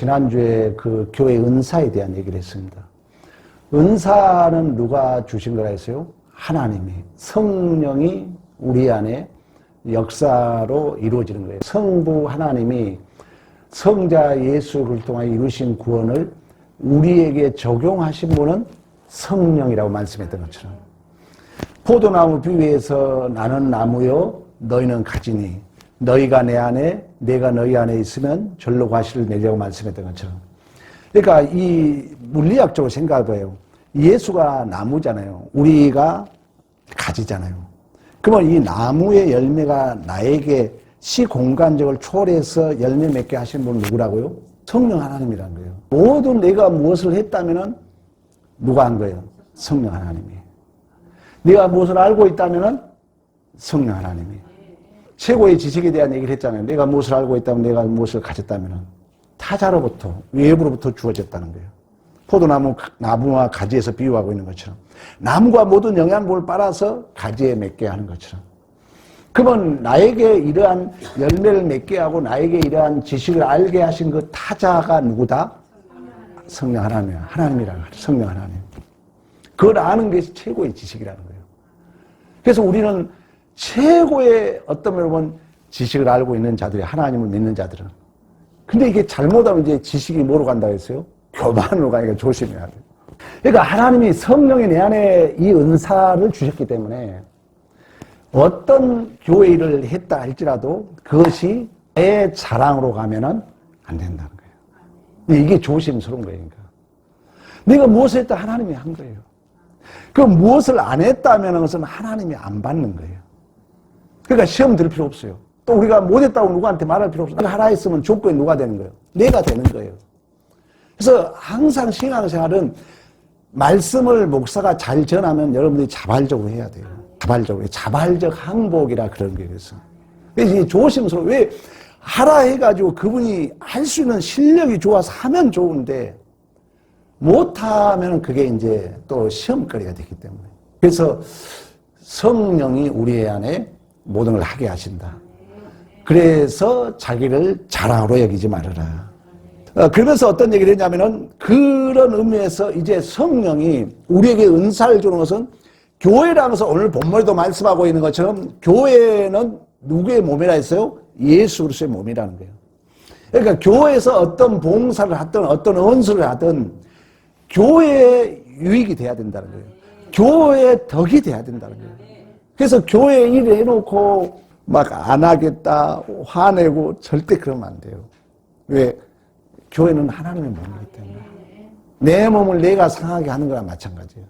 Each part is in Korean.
지난주에 그 교회 은사에 대한 얘기를 했습니다. 은사는 누가 주신 거라 했어요? 하나님이. 성령이 우리 안에 역사로 이루어지는 거예요. 성부 하나님이 성자 예수를 통해 이루신 구원을 우리에게 적용하신 분은 성령이라고 말씀했던 것처럼, 포도나무 비유에서 나는 나무요 너희는 가지니 너희가 내 안에 내가 너희 안에 있으면 절로 과실을 맺으라고 말씀했던 것처럼, 그러니까 이 물리학적으로 생각해봐요. 예수가 나무잖아요. 우리가 가지잖아요. 그러면 이 나무의 열매가 나에게 시공간적을 초월해서 열매 맺게 하신 분은 누구라고요? 성령 하나님이라는 거예요. 모든 내가 무엇을 했다면은 누가 한 거예요? 성령 하나님이. 네가 무엇을 알고 있다면은 성령 하나님이. 최고의 지식에 대한 얘기를 했잖아요. 내가 무엇을 알고 있다면, 내가 무엇을 가졌다면은 타자로부터, 외부로부터 주어졌다는 거예요. 포도나무, 나무와 가지에서 비유하고 있는 것처럼, 나무가 모든 영양분을 빨아서 가지에 맺게 하는 것처럼, 그러면 나에게 이러한 열매를 맺게 하고 나에게 이러한 지식을 알게 하신 그 타자가 누구다? 성령 하나님이야. 하나님이라는 거죠. 성령 하나님. 그걸 아는 것이 최고의 지식이라는 거예요. 그래서 우리는 최고의 어떤 면으로 보면 지식을 알고 있는 자들이, 하나님을 믿는 자들은. 근데 이게 잘못하면 이제 지식이 뭐로 간다고 했어요? 교만으로 가니까 조심해야 돼요. 그러니까 하나님이 성령이 내 안에 이 은사를 주셨기 때문에 어떤 교회 일을 했다 할지라도 그것이 내 자랑으로 가면은 안 된다는 거예요. 이게 조심스러운 거예요. 그러니까 내가 무엇을 했다 하나님이 한 거예요. 그 무엇을 안 했다면 그것은 하나님이 안 받는 거예요. 그러니까 시험 들 필요 없어요. 또 우리가 못했다고 누구한테 말할 필요 없어요. 하라 했으면 조건이 누가 되는 거예요? 내가 되는 거예요. 그래서 항상 신앙생활은 말씀을 목사가 잘 전하면 여러분들이 자발적으로 해야 돼요. 자발적 항복이라 그런 게 그래서. 그래서 조심스러워. 왜 하라 해가지고 그분이 할 수 있는 실력이 좋아서 하면 좋은데 못하면 그게 이제 또 시험거리가 되기 때문에. 그래서 성령이 우리 안에 모든 걸 하게 하신다. 그래서 자기를 자랑으로 여기지 말아라. 그러면서 어떤 얘기를 했냐면은, 그런 의미에서 이제 성령이 우리에게 은사를 주는 것은, 교회라는 것은 오늘 본문에도 말씀하고 있는 것처럼 교회는 누구의 몸이라 했어요? 예수 그리스도의 몸이라는 거예요. 그러니까 교회에서 어떤 봉사를 하든 어떤 언수를 하든 교회의 유익이 돼야 된다는 거예요. 교회의 덕이 돼야 된다는 거예요. 그래서 교회 일을 해놓고 막 안 하겠다, 화내고 절대 그러면 안 돼요. 왜? 교회는 하나님의 몸이기 때문에. 내 몸을 내가 상하게 하는 거랑 마찬가지예요.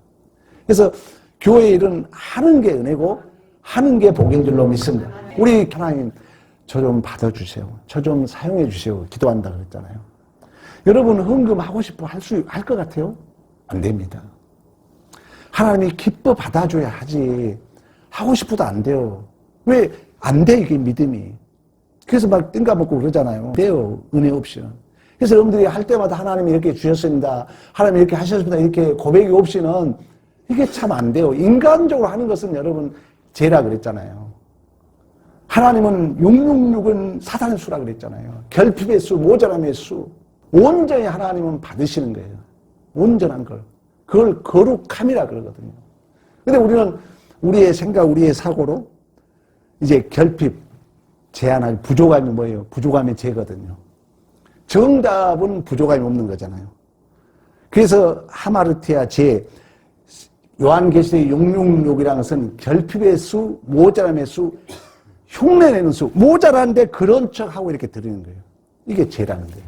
그래서 교회 일은 하는 게 은혜고 하는 게 복인 줄로 믿습니다. 우리 하나님, 저 좀 받아주세요. 저 좀 사용해 주세요. 기도한다 그랬잖아요. 여러분 헌금하고 싶어 할 것 같아요? 안 됩니다. 하나님이 기뻐 받아줘야 하지. 하고 싶어도 안 돼요. 왜 안 돼, 이게 믿음이. 그래서 막 띵가먹고 그러잖아요. 돼요, 은혜 없이는. 그래서 여러분들이 할 때마다 하나님이 이렇게 주셨습니다, 하나님이 이렇게 하셨습니다, 이렇게 고백이 없이는 이게 참 안 돼요. 인간적으로 하는 것은 여러분 죄라 그랬잖아요. 하나님은 666은 사단의 수라 그랬잖아요. 결핍의 수, 모자람의 수. 온전히 하나님은 받으시는 거예요. 온전한 걸. 그걸 거룩함이라 그러거든요. 근데 우리는 우리의 생각, 우리의 사고로 이제 결핍, 제한할 부족함이 뭐예요? 부족함의 죄거든요. 정답은 부족함이 없는 거잖아요. 그래서 하마르티아 죄, 요한계시록 666이라는 것은 결핍의 수, 모자람의 수, 흉내내는 수, 모자란데 그런 척하고 이렇게 드리는 거예요. 이게 죄라는 거예요.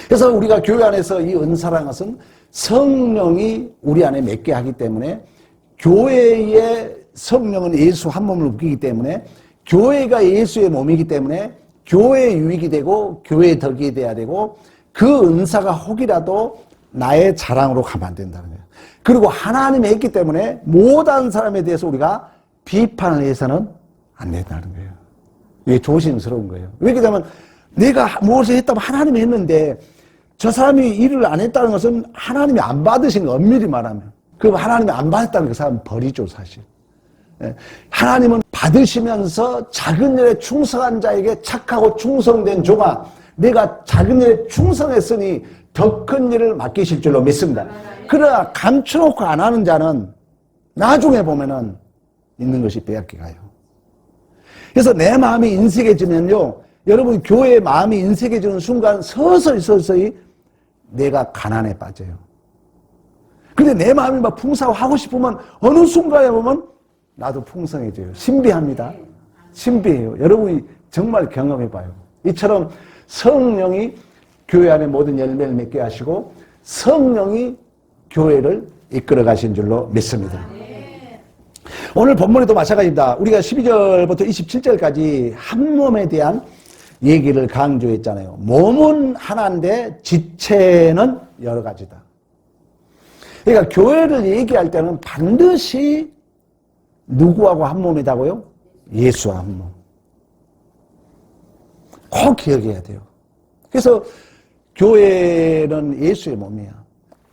그래서 우리가 교회 안에서 이 은사라는 것은 성령이 우리 안에 맺게 하기 때문에, 교회의 성령은 예수 한 몸을 웃기기 때문에, 교회가 예수의 몸이기 때문에 교회의 유익이 되고 교회의 덕이 돼야 되고, 그 은사가 혹이라도 나의 자랑으로 가면 안 된다는 거예요. 그리고 하나님이 했기 때문에 못한 사람에 대해서 우리가 비판을 해서는 안 된다는 거예요. 이게 조심스러운 거예요. 왜 그러냐면 내가 무엇을 했다면 하나님이 했는데 저 사람이 일을 안 했다는 것은 하나님이 안 받으신 거, 엄밀히 말하면. 그럼 하나님이 안 받았다는 그 사람은 벌이죠, 사실. 하나님은 받으시면서 작은 일에 충성한 자에게 착하고 충성된 종아, 내가 작은 일에 충성했으니 더 큰 일을 맡기실 줄로 믿습니다. 그러나 감춰놓고 안 하는 자는 나중에 보면은 있는 것이 빼앗겨가요. 그래서 내 마음이 인색해지면요, 여러분 교회의 마음이 인색해지는 순간 서서히 내가 가난에 빠져요. 근데 내 마음이 막 풍성하고 싶으면 어느 순간에 보면 나도 풍성해져요. 신비합니다. 신비해요. 여러분이 정말 경험해봐요. 이처럼 성령이 교회 안에 모든 열매를 맺게 하시고 성령이 교회를 이끌어 가신 줄로 믿습니다. 오늘 본문에도 마찬가지입니다. 우리가 12절부터 27절까지 한 몸에 대한 얘기를 강조했잖아요. 몸은 하나인데 지체는 여러 가지다. 그러니까 교회를 얘기할 때는 반드시 누구하고 한 몸이다고요? 예수와 한 몸. 꼭 기억해야 돼요. 그래서 교회는 예수의 몸이야.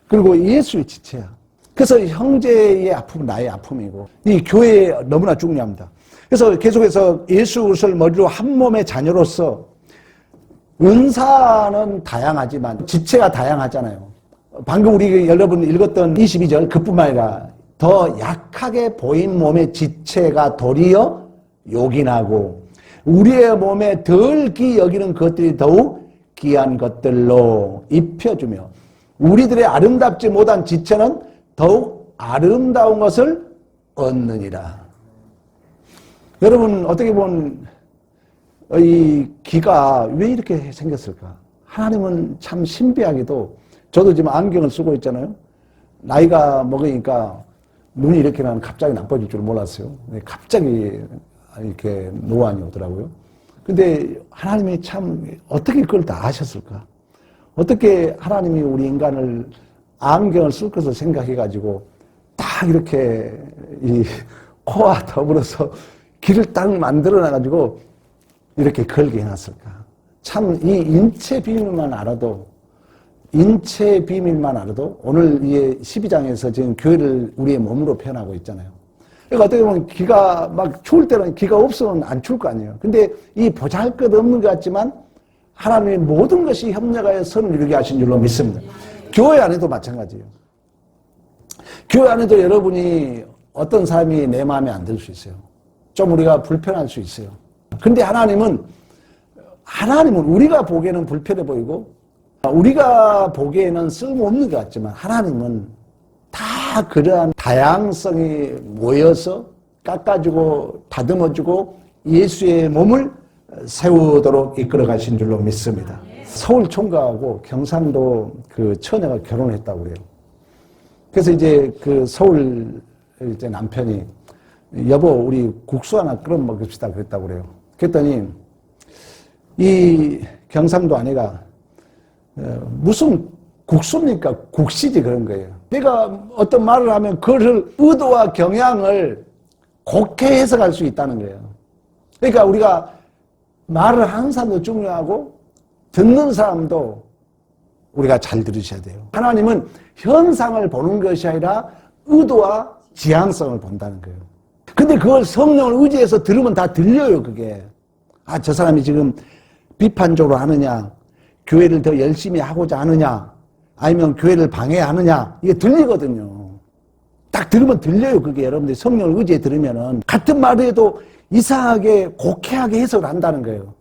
그리고 예수의 지체야. 그래서 형제의 아픔은 나의 아픔이고 이 교회에 너무나 중요합니다. 그래서 계속해서 예수 그리스도를 머리로 한 몸의 자녀로서 은사는 다양하지만 지체가 다양하잖아요. 방금 우리 여러분 읽었던 22절 그뿐만 아니라 더 약하게 보인 몸의 지체가 도리어 요긴하고 우리의 몸에 덜 귀히 여기는 것들이 더욱 귀한 것들로 입혀주며 우리들의 아름답지 못한 지체는 더욱 아름다운 것을 얻느니라. 여러분 어떻게 보면 이 귀가 왜 이렇게 생겼을까? 하나님은 참 신비하게도 저도 지금 안경을 쓰고 있잖아요. 나이가 먹으니까 눈이 이렇게 나면 갑자기 나빠질 줄 몰랐어요. 갑자기 이렇게 노안이 오더라고요. 근데 하나님이 참 어떻게 그걸 다 아셨을까? 어떻게 하나님이 우리 인간을 안경을 쓸 것을 생각해가지고 딱 이렇게 이 코와 더불어서 귀를 딱 만들어놔가지고 이렇게 걸게 해놨을까? 참 이 인체 비밀만 알아도 오늘 이 12장에서 지금 교회를 우리의 몸으로 표현하고 있잖아요. 그러니까 어떻게 보면 귀가 막 추울 때는 귀가 없으면 안 추울 거 아니에요. 근데 이 보잘것없는 것 같지만 하나님의 모든 것이 협력하여 선을 이루게 하신 줄로 믿습니다. 교회 안에도 마찬가지예요. 교회 안에도 여러분이 어떤 사람이 내 마음에 안 들 수 있어요. 좀 우리가 불편할 수 있어요. 근데 하나님은 우리가 보기에는 불편해 보이고 우리가 보기에는 쓸모없는 것 같지만 하나님은 다 그러한 다양성이 모여서 깎아주고 다듬어주고 예수의 몸을 세우도록 이끌어 가신 줄로 믿습니다. 서울 총각하고 경상도 그 처녀가 결혼했다고 그래요. 그래서 이제 그 서울 이제 남편이 여보 우리 국수 하나 끓여 먹읍시다 그랬다고 그래요. 그랬더니 이 경상도 아내가 무슨 국수입니까? 국시지 그런 거예요. 내가 어떤 말을 하면 그것을 의도와 경향을 곱게 해석할 수 있다는 거예요. 그러니까 우리가 말을 하는 사람도 중요하고 듣는 사람도 우리가 잘 들으셔야 돼요. 하나님은 현상을 보는 것이 아니라 의도와 지향성을 본다는 거예요. 근데 그걸 성령을 의지해서 들으면 다 들려요, 그게. 아, 저 사람이 지금 비판적으로 하느냐, 교회를 더 열심히 하고자 하느냐, 아니면 교회를 방해하느냐, 이게 들리거든요. 딱 들으면 들려요, 그게. 여러분들이 성령을 의지해 들으면은. 같은 말을 해도 이상하게, 곡해하게 해석을 한다는 거예요.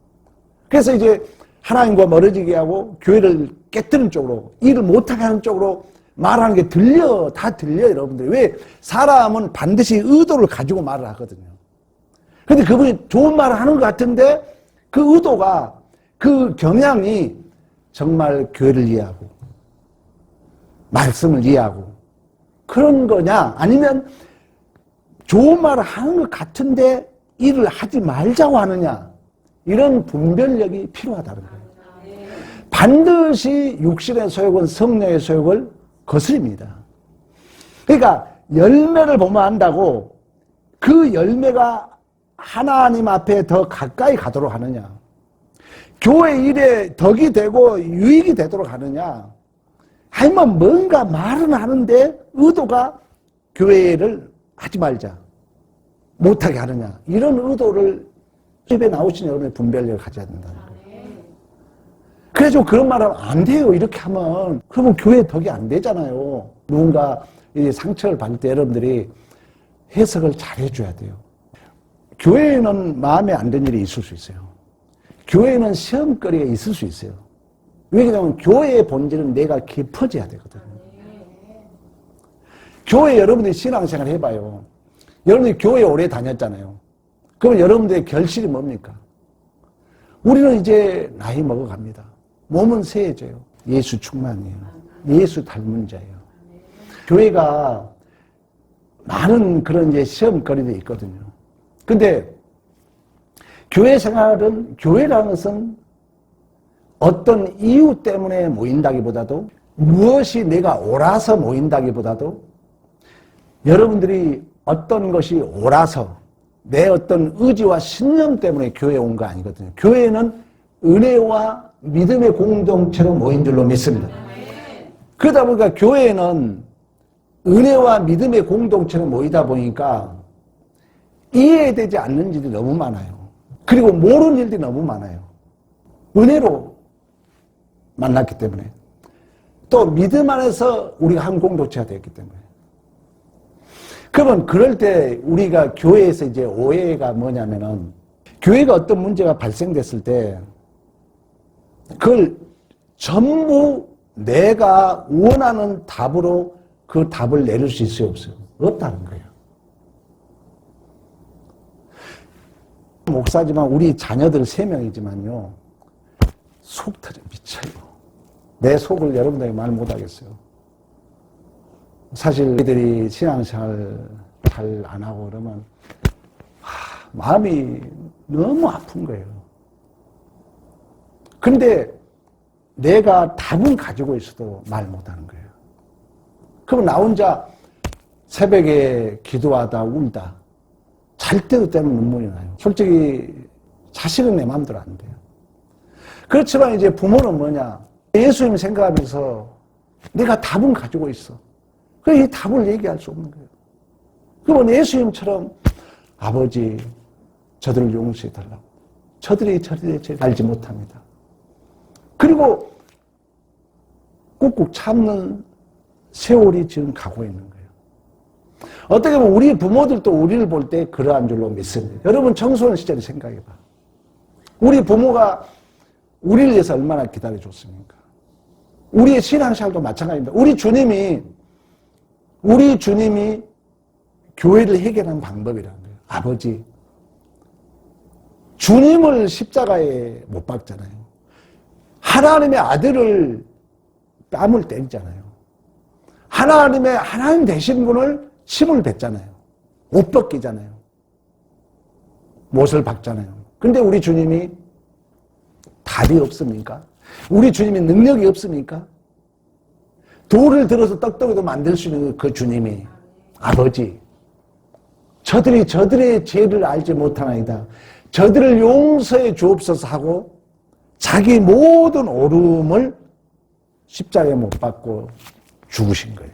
그래서 이제 하나님과 멀어지게 하고 교회를 깨뜨리는 쪽으로, 일을 못하게 하는 쪽으로 말하는 게 다 들려요, 여러분들. 왜? 사람은 반드시 의도를 가지고 말을 하거든요. 근데 그분이 좋은 말을 하는 것 같은데 그 의도가, 그 경향이 정말 교회를 이해하고 말씀을 이해하고 그런 거냐, 아니면 좋은 말을 하는 것 같은데 일을 하지 말자고 하느냐, 이런 분별력이 필요하다는 거예요. 반드시 육신의 소욕은 성령의 소욕을 거스립니다. 그러니까 열매를 보면 안다고 그 열매가 하나님 앞에 더 가까이 가도록 하느냐, 교회 일에 덕이 되고 유익이 되도록 하느냐, 아니면 뭔가 말은 하는데 의도가 교회를 하지 말자, 못하게 하느냐, 이런 의도를 입에 나오신 여러분의 분별력을 가져야 된다는 거예요. 그래서 그런 말 하면 안 돼요. 이렇게 하면. 그러면 교회 덕이 안 되잖아요. 누군가 이 상처를 받을 때 여러분들이 해석을 잘 해줘야 돼요. 교회에는 마음에 안 드는 일이 있을 수 있어요. 교회에는 시험거리가 있을 수 있어요. 왜냐하면 교회의 본질은 내가 깊어져야 되거든요. 교회 여러분들이 신앙생활 해봐요. 여러분들이 교회 오래 다녔잖아요. 그러면 여러분들의 결실이 뭡니까? 우리는 이제 나이 먹어갑니다. 몸은 세해져요. 예수 충만이에요. 예수 닮은 자예요. 교회가 많은 그런 이제 시험거리도 있거든요. 근데 교회 생활은, 교회라는 것은 어떤 이유 때문에 모인다기보다도 무엇이 내가 옳아서 모인다기보다도 여러분들이 어떤 것이 옳아서 내 어떤 의지와 신념 때문에 교회에 온 거 아니거든요. 교회는 은혜와 믿음의 공동체로 모인 줄로 믿습니다. 그러다 보니까 교회는 은혜와 믿음의 공동체로 모이다 보니까 이해되지 않는 일이 너무 많아요. 그리고 모르는 일들이 너무 많아요. 은혜로 만났기 때문에. 또 믿음 안에서 우리가 한 공동체가 되었기 때문에. 그러면 그럴 때 우리가 교회에서 이제 오해가 뭐냐면은 교회가 어떤 문제가 발생됐을 때 그걸 전부 내가 원하는 답으로 그 답을 내릴 수 있어요, 없어요? 없다는 거예요. 목사지만 우리 자녀들 3명이지만요. 속 터져 미쳐요. 내 속을 여러분들에게 말 못하겠어요. 사실 우리들이 신앙생활 잘 안 하고 그러면 마음이 너무 아픈 거예요. 근데 내가 답은 가지고 있어도 말 못하는 거예요. 그럼 나 혼자 새벽에 기도하다 울다 잘 때도 때문에 눈물이 나요. 솔직히 자식은 내 마음대로 안 돼요. 그렇지만 이제 부모는 뭐냐, 예수님 생각하면서 내가 답은 가지고 있어. 그래서 이 답을 얘기할 수 없는 거예요. 그러면 예수님처럼 아버지 저들을 용서해 달라고. 저들이 알지 못합니다. 그리고 꾹꾹 참는 세월이 지금 가고 있는 거예요. 어떻게 보면 우리 부모들도 우리를 볼 때 그러한 줄로 믿습니다. 여러분 청소년 시절을 생각해봐. 우리 부모가 우리를 위해서 얼마나 기다려줬습니까? 우리의 신앙생활도 마찬가지입니다. 우리 주님이 교회를 해결하는 방법이라는 거예요. 아버지, 주님을 십자가에 못 박잖아요. 하나님의 아들을 뺨을 때리잖아요. 하나님 되신 분을 침을 뱉잖아요. 옷 벗기잖아요. 못을 박잖아요. 근데 우리 주님이 답이 없습니까? 우리 주님이 능력이 없습니까? 돌을 들어서 떡떡이도 만들 수 있는 그 주님이 아버지, 저들의 죄를 알지 못하나이다. 저들을 용서해 주옵소서 하고 자기 모든 오름을 십자가에 못 박고 죽으신 거예요.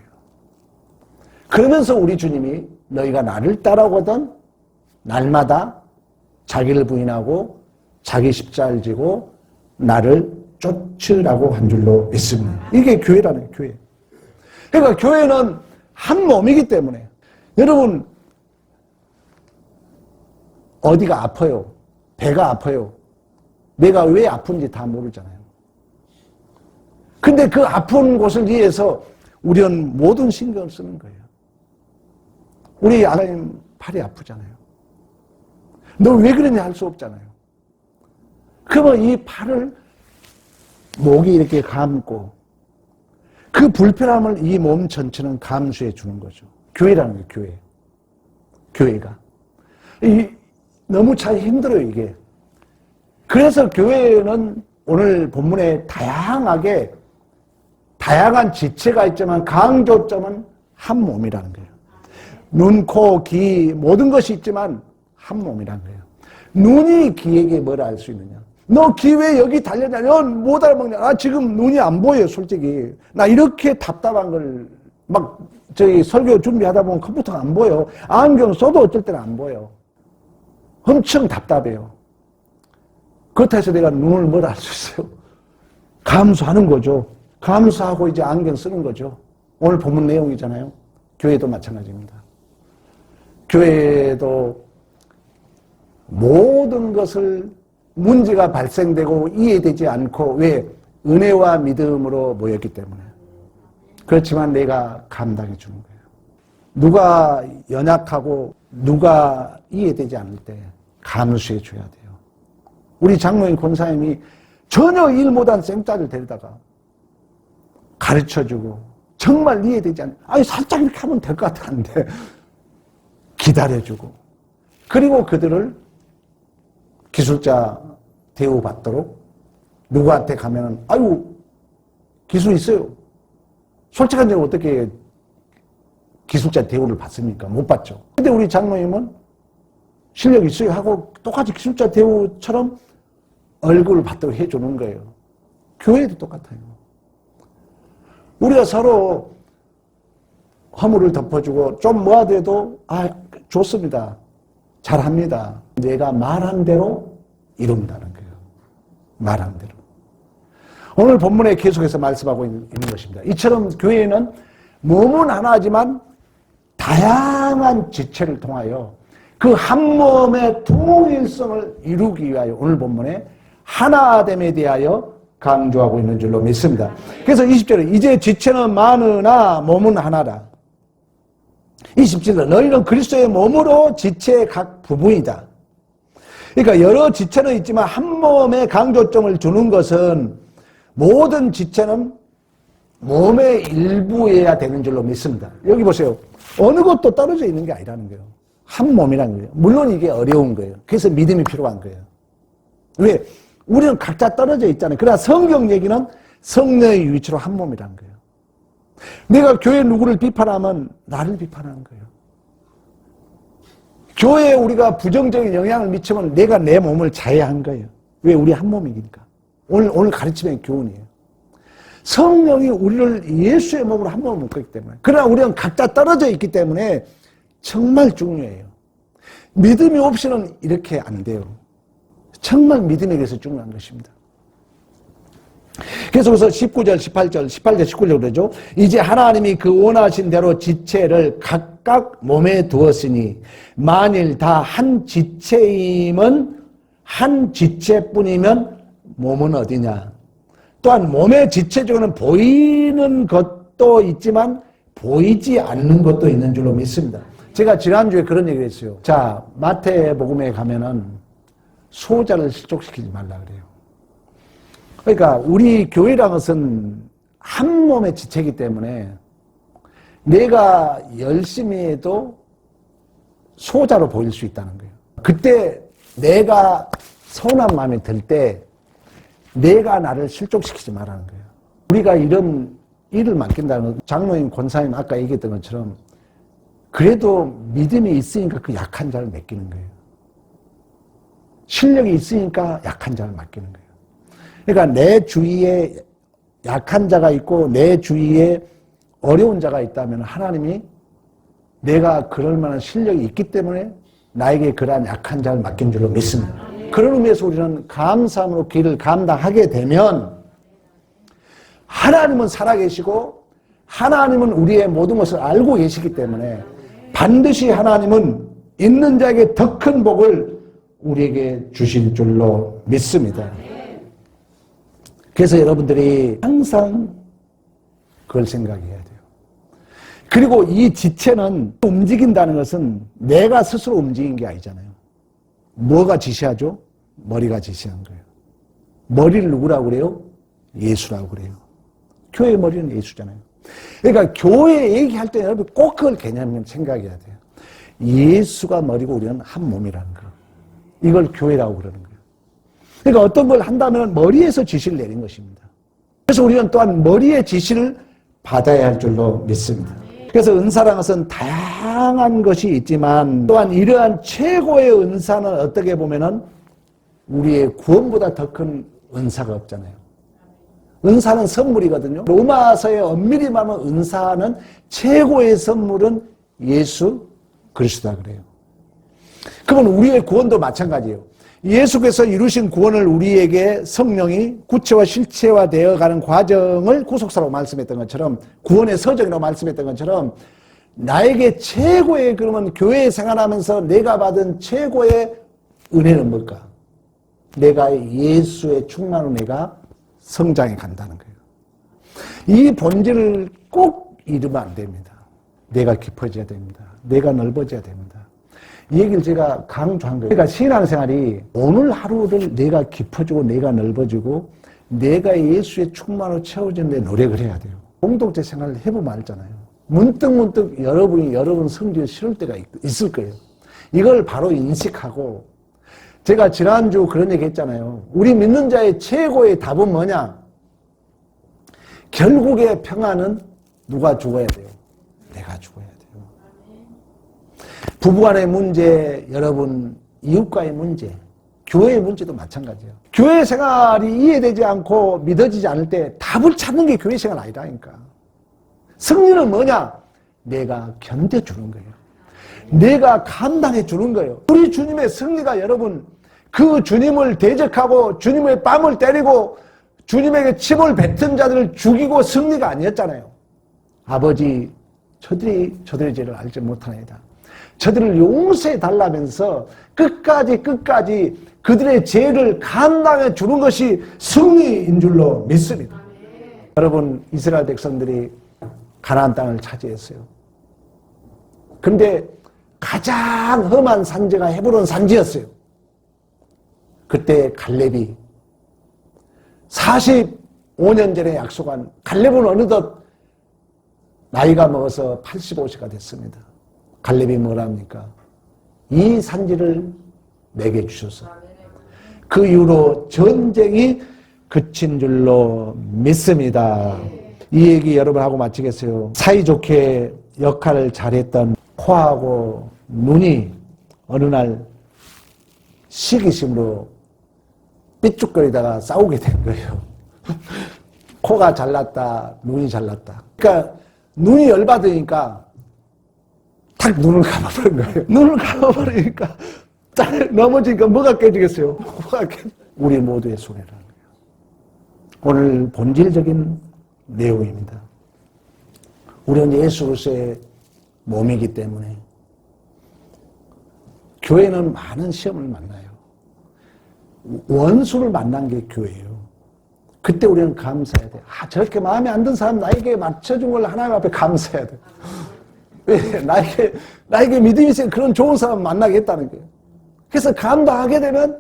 그러면서 우리 주님이 너희가 나를 따라오거든 날마다 자기를 부인하고 자기 십자가를 지고 나를 쫓으라고 한 줄로 믿습니다. 이게 교회라는 교회. 그러니까 교회는 한 몸이기 때문에 여러분 어디가 아파요? 배가 아파요. 내가 왜 아픈지 다 모르잖아요. 근데 그 아픈 곳을 위해서 우리는 모든 신경을 쓰는 거예요. 우리 아내님 팔이 아프잖아요. 너 왜 그러냐 할 수 없잖아요. 그러면 이 팔을 목이 이렇게 감고 그 불편함을 이 몸 전체는 감수해 주는 거죠. 교회라는 거예요. 교회. 교회가. 너무 참 힘들어요, 이게. 그래서 교회는 오늘 본문에 다양한 지체가 있지만 강조점은 한 몸이라는 거예요. 눈, 코, 귀 모든 것이 있지만 한 몸이라는 거예요. 눈이 귀에게 뭘 알 수 있느냐? 너 귀 왜 여기 달렸냐? 너 못 알아먹냐? 아, 지금 눈이 안 보여요, 솔직히. 나 이렇게 답답한 걸 설교 준비하다 보면 컴퓨터가 안 보여. 안경 써도 어쩔 때는 안 보여. 엄청 답답해요. 그렇다 해서 내가 눈을 뭘 알 수 있어요? 감수하는 거죠. 감수하고 이제 안경 쓰는 거죠. 오늘 본문 내용이잖아요. 교회도 마찬가지입니다. 교회도 모든 것을 문제가 발생되고 이해되지 않고 왜? 은혜와 믿음으로 모였기 때문에. 그렇지만 내가 감당해 주는 거예요. 누가 연약하고 누가 이해되지 않을 때 감수해 줘야 돼요. 우리 장로인 권사님이 전혀 일 못한 쌩짜를 데리다가 가르쳐주고 정말 이해되지 않는, 아니 살짝 이렇게 하면 될 것 같았는데 기다려주고, 그리고 그들을 기술자 대우받도록 누구한테 가면은 아유 기술 있어요. 솔직한 적으로 어떻게 기술자 대우를 받습니까? 못 받죠. 근데 우리 장로님은 실력 있어요 하고 똑같이 기술자 대우처럼 얼굴을 받도록 해주는 거예요. 교회도 똑같아요. 우리가 서로 허물을 덮어주고 좀 뭐하더라도 좋습니다. 잘합니다. 내가 말한 대로 이룬다는 거예요. 말한 대로. 오늘 본문에 계속해서 말씀하고 있는 것입니다. 이처럼 교회는 몸은 하나지만 다양한 지체를 통하여 그 한 몸의 통일성을 이루기 위하여 오늘 본문에 하나됨에 대하여 강조하고 있는 줄로 믿습니다. 그래서 20절에 이제 지체는 많으나 몸은 하나라. 27절 너희는 그리스도의 몸으로 지체의 각 부분이다. 그러니까 여러 지체는 있지만 한 몸에 강조점을 두는 것은 모든 지체는 몸의 일부여야 되는 줄로 믿습니다. 여기 보세요. 어느 것도 떨어져 있는 게 아니라는 거예요. 한 몸이라는 거예요. 물론 이게 어려운 거예요. 그래서 믿음이 필요한 거예요. 왜? 우리는 각자 떨어져 있잖아요. 그러나 성경 얘기는 성령의 위치로 한 몸이라는 거예요. 내가 교회 누구를 비판하면 나를 비판하는 거예요. 교회에 우리가 부정적인 영향을 미치면 내가 내 몸을 자해한 거예요. 왜? 우리 한 몸이니까. 오늘 가르침의 교훈이에요. 성령이 우리를 예수의 몸으로 한 몸을 묶었기 때문에. 그러나 우리는 각자 떨어져 있기 때문에 정말 중요해요. 믿음이 없이는 이렇게 안 돼요. 정말 믿음에 대해서 중요한 것입니다. 계속해서 19절, 18절, 19절 그러죠. 이제 하나님이 그 원하신 대로 지체를 각각 몸에 두었으니 만일 다 한 지체이면 한 지체뿐이면 몸은 어디냐. 또한 몸의 지체 중에는 보이는 것도 있지만 보이지 않는 것도 있는 줄로 믿습니다. 제가 지난주에 그런 얘기를 했어요. 자, 마태복음에 가면은 소자를 실족시키지 말라 그래요. 그러니까 우리 교회라는 것은 한 몸의 지체이기 때문에 내가 열심히 해도 소자로 보일 수 있다는 거예요. 그때 내가 서운한 마음이 들 때 내가 나를 실족시키지 말라는 거예요. 우리가 이런 일을 맡긴다는 건 장로님, 권사님 아까 얘기했던 것처럼 그래도 믿음이 있으니까 그 약한 자를 맡기는 거예요. 실력이 있으니까 약한 자를 맡기는 거예요. 그러니까 내 주위에 약한 자가 있고 내 주위에 어려운 자가 있다면 하나님이 내가 그럴 만한 실력이 있기 때문에 나에게 그러한 약한 자를 맡긴 줄로 믿습니다. 그런 의미에서 우리는 감사함으로 길을 감당하게 되면 하나님은 살아계시고 하나님은 우리의 모든 것을 알고 계시기 때문에 반드시 하나님은 있는 자에게 더 큰 복을 우리에게 주실 줄로 믿습니다. 그래서 여러분들이 항상 그걸 생각해야 돼요. 그리고 이 지체는 움직인다는 것은 내가 스스로 움직인 게 아니잖아요. 뭐가 지시하죠? 머리가 지시한 거예요. 머리를 누구라고 그래요? 예수라고 그래요. 교회의 머리는 예수잖아요. 그러니까 교회 얘기할 때 여러분 꼭 그걸 개념을 생각해야 돼요. 예수가 머리고 우리는 한 몸이라는 거. 이걸 교회라고 그러는 거예요. 그러니까 어떤 걸 한다면 머리에서 지시를 내린 것입니다. 그래서 우리는 또한 머리의 지시를 받아야 할 줄로 믿습니다. 그래서 은사라는 것은 다양한 것이 있지만 또한 이러한 최고의 은사는 어떻게 보면은 우리의 구원보다 더 큰 은사가 없잖아요. 은사는 선물이거든요. 로마서에 엄밀히 말하면 은사는 최고의 선물은 예수 그리스도다 그래요. 그러면 우리의 구원도 마찬가지예요. 예수께서 이루신 구원을 우리에게 성령이 구체와 실체화 되어가는 과정을 구속사라고 말씀했던 것처럼, 구원의 서정이라고 말씀했던 것처럼, 나에게 최고의, 그러면 교회 생활하면서 내가 받은 최고의 은혜는 뭘까? 내가 예수의 충만으로 내가 성장해 간다는 거예요. 이 본질을 꼭 잃으면 안 됩니다. 내가 깊어져야 됩니다. 내가 넓어져야 됩니다. 이 얘기를 제가 강조한 거예요. 그러니까 신앙생활이 오늘 하루를 내가 깊어지고 내가 넓어지고 내가 예수의 충만으로 채워지는 데 노력을 해야 돼요. 공동체 생활을 해보면 알잖아요. 문득 여러분 성질을 싫을 때가 있을 거예요. 이걸 바로 인식하고, 제가 지난주 그런 얘기 했잖아요. 우리 믿는 자의 최고의 답은 뭐냐? 결국의 평안은 누가 죽어야 돼요? 내가 죽어야 돼요. 부부간의 문제, 여러분, 이웃과의 문제, 교회의 문제도 마찬가지예요. 교회 생활이 이해되지 않고 믿어지지 않을 때 답을 찾는 게 교회 생활 아니라니까. 승리는 뭐냐? 내가 견뎌주는 거예요. 내가 감당해 주는 거예요. 우리 주님의 승리가 여러분, 그 주님을 대적하고 주님의 뺨을 때리고 주님에게 침을 뱉은 자들을 죽이고 승리가 아니었잖아요. 아버지, 저들이 죄를 알지 못하나이다. 저들을 용서해 달라면서 끝까지 그들의 죄를 감당해 주는 것이 승리인 줄로 믿습니다. 여러분, 이스라엘 백성들이 가나안 땅을 차지했어요. 그런데 가장 험한 산지가 헤브론 산지였어요. 그때 갈렙이 45년 전에 약속한, 갈렙은 어느덧 나이가 먹어서 85세가 됐습니다. 갈렙이 뭐랍니까? 이 산지를 내게 주셔서 그 이후로 전쟁이 그친 줄로 믿습니다. 이 얘기 여러분 하고 마치겠어요. 사이좋게 역할을 잘했던 코하고 눈이 어느 날 시기심으로 삐죽거리다가 싸우게 된 거예요. 코가 잘났다, 눈이 잘났다. 그러니까 눈이 열받으니까 탁 눈을 감아버린 거예요. 눈을 감아버리니까 딱 넘어지니까 뭐가 깨지겠어요? 우리 모두의 손해라는 거예요. 오늘 본질적인 내용입니다. 우리는 예수 그리스도의 몸이기 때문에 교회는 많은 시험을 만나요. 원수를 만난 게 교회예요. 그때 우리는 감사해야 돼요. 저렇게 마음에 안 든 사람 나에게 맞춰준 걸 하나님 앞에 감사해야 돼요. 왜? 나에게 믿음이 있으면 그런 좋은 사람 만나게 했다는 거예요. 그래서 감당하게 되면,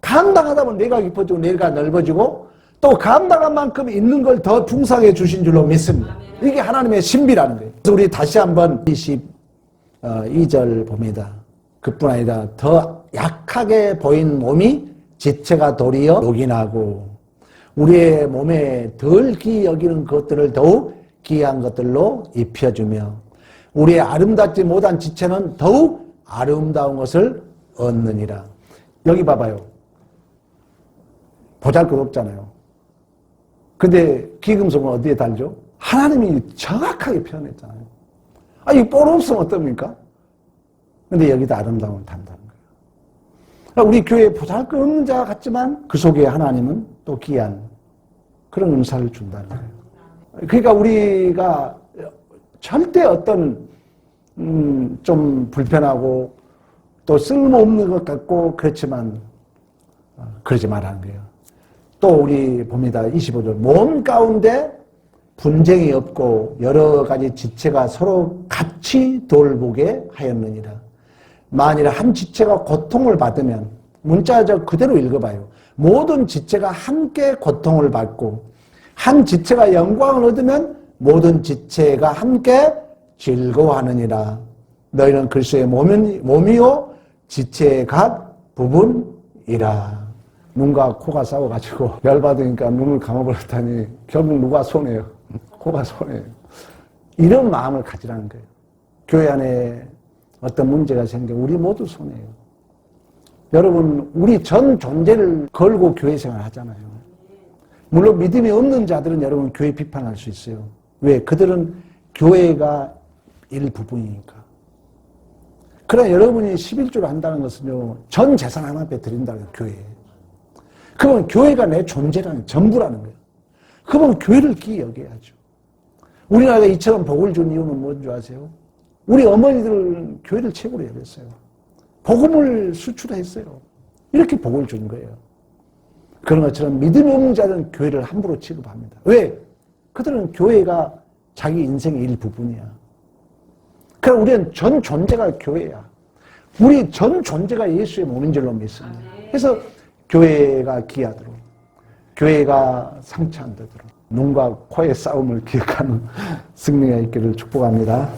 감당하다 보면 내가 깊어지고 내가 넓어지고 또 감당한 만큼 있는 걸 더 풍성해 주신 줄로 믿습니다. 이게 하나님의 신비라는 거예요. 그래서 우리 다시 한번 22절 봅니다. 그뿐 아니라 더 약하게 보인 몸이 지체가 도리어 요긴하고 우리의 몸에 덜 귀히 여기는 것들을 더욱 귀한 것들로 입혀주며 우리의 아름답지 못한 지체는 더욱 아름다운 것을 얻느니라. 여기 봐봐요. 보잘것없잖아요. 근데 기금속은 어디에 달죠? 하나님이 정확하게 표현했잖아요. 이 볼 없으면 어떻습니까? 근데 여기다 아름다움을 담다는 거예요. 우리 교회에 보잘것없는 자 같지만 그 속에 하나님은 또 귀한 그런 은사를 준다는 거예요. 그러니까 우리가 절대 어떤 좀 불편하고 또 쓸모없는 것 같고 그렇지만 그러지 말라는 거예요. 또 우리 봅니다. 25절. 몸 가운데 분쟁이 없고 여러 가지 지체가 서로 같이 돌보게 하였느니라. 만일 한 지체가 고통을 받으면 문자적 그대로 읽어봐요. 모든 지체가 함께 고통을 받고 한 지체가 영광을 얻으면 모든 지체가 함께 즐거워하느니라. 너희는 그리스도의 몸이요 지체의 각 부분이라. 눈과 코가 싸워가지고 열받으니까 눈을 감아버렸다니 결국 누가 손해요? 코가 손해요. 이런 마음을 가지라는 거예요. 교회 안에 어떤 문제가 생겨 우리 모두 손해요. 여러분, 우리 전 존재를 걸고 교회 생활을 하잖아요. 물론 믿음이 없는 자들은 여러분 교회 비판할 수 있어요. 왜? 그들은 교회가 일부분이니까. 그러나 여러분이 11조를 한다는 것은요, 전 재산 하나님께 드린다는 교회. 그러면 교회가 내 존재라는, 전부라는 거예요. 그러면 교회를 귀히 여겨야죠. 우리나라가 이처럼 복을 준 이유는 뭔지 아세요? 우리 어머니들은 교회를 최고로 여겼어요. 복음을 수출했어요. 이렇게 복을 준 거예요. 그런 것처럼 믿음이 없는 자들은 교회를 함부로 취급합니다. 왜? 그들은 교회가 자기 인생의 일부분이야. 그럼 우리는 전 존재가 교회야. 우리 전 존재가 예수의 몸인 줄로 믿습니다. 그래서 교회가 귀하도록, 교회가 상처 안 되도록, 눈과 코의 싸움을 기억하는 승리가 있기를 축복합니다.